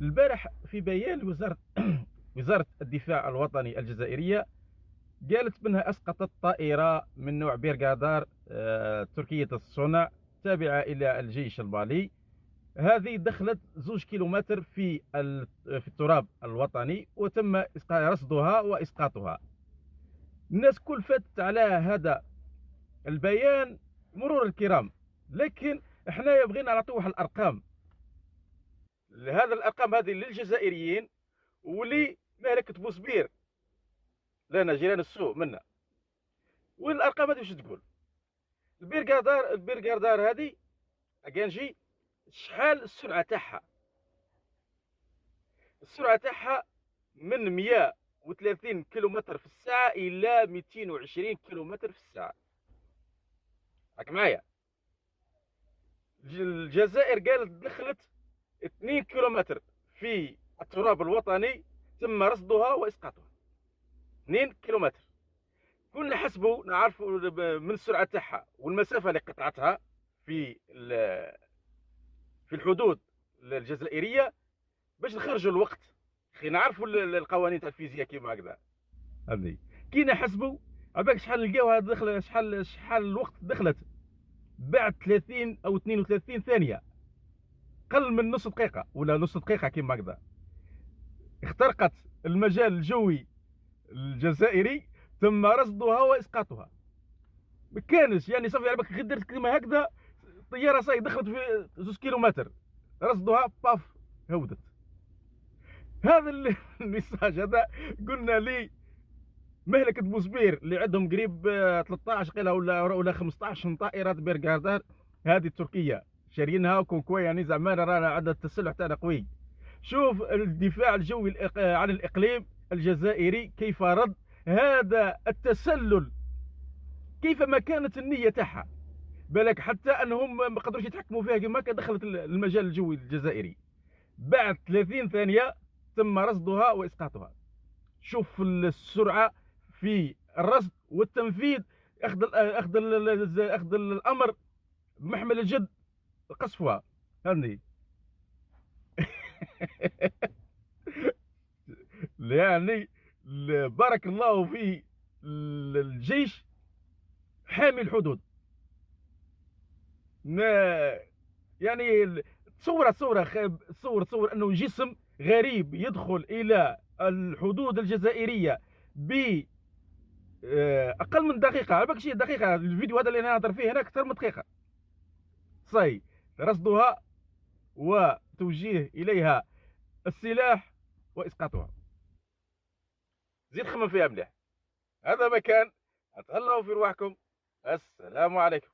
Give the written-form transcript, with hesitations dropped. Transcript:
البارح في بيان وزارة الدفاع الوطني الجزائرية قالت بأنها أسقطت طائرة من نوع بيرغادار تركية الصنع تابعة إلى الجيش المالي. هذه دخلت 2 كيلومتر في التراب الوطني، وتم رصدها وإسقاطها. الناس كل فاتت على هذا البيان مرور الكرام، لكن احنا بغينا نعطيو واحد الأرقام. هذا الأرقام هذه للجزائريين ولي مهلكة بوسبير، لنا جيران السوء منا. والارقام هذه واش تقول؟ البيرغادار هذه اكانجي شحال السرعه تاعها؟ السرعه تاعها من 130 كيلومتر في الساعه الى 220 كيلومتر في الساعه. راك معايا؟ الجزائر قالت دخلت 2 كيلومتر في التراب الوطني، تم رصدها واسقاطها. 2 كيلومتر كنا نحسبوا نعرفوا من السرعه تاعها والمسافه اللي قطعتها في الحدود الجزائريه باش نخرجوا الوقت. اخي نعرفوا القوانين تاع الفيزياء كيما هكذا. فهمتني؟ كي نحسبوا عباك شحال نلقاوها دخل، شحال الوقت دخلت بعد 30 او 32 ثانيه، قل من نص دقيقه ولا نص دقيقه كيما هكذا. اخترقت المجال الجوي الجزائري، تم رصدها واسقاطها. ما كانش يعني صافي على بالك غير درت كلمه هكذا، الطياره صاي دخلت في 2 كيلومتر، رصدها باف هودت. هذا الميساج هذا قلنا لي مهلكة بوسبير اللي عندهم قريب 13 قيلها ولا 15 طائرات بيرغادار هذه التركيه شاريينها كونكوا، يعني زعما رانا عندنا التسلح تاعنا قوي. شوف الدفاع الجوي عن الاقليم الجزائري كيف رد هذا التسلل، كيف ما كانت النيه تاعها. بالك حتى انهم ما قدروش يتحكموا فيها كما كان دخلت المجال الجوي الجزائري. بعد 30 ثانيه تم رصدها واسقاطها. شوف السرعه في الرصد والتنفيذ، اخذ الامر بمحمل الجد، قصفها. فهمني؟ يعني بارك الله في الجيش حامي الحدود. يعني تصور انه جسم غريب يدخل الى الحدود الجزائريه ب اقل من دقيقه، على بالك شي دقيقه. الفيديو هذا اللي انا نهضر فيه هنا اكثر من دقيقه صاي رصدها وتوجيه اليها السلاح واسقاطها. زيد خمم فيها مليح. هذا مكان. تهلاو في رواحكم. السلام عليكم.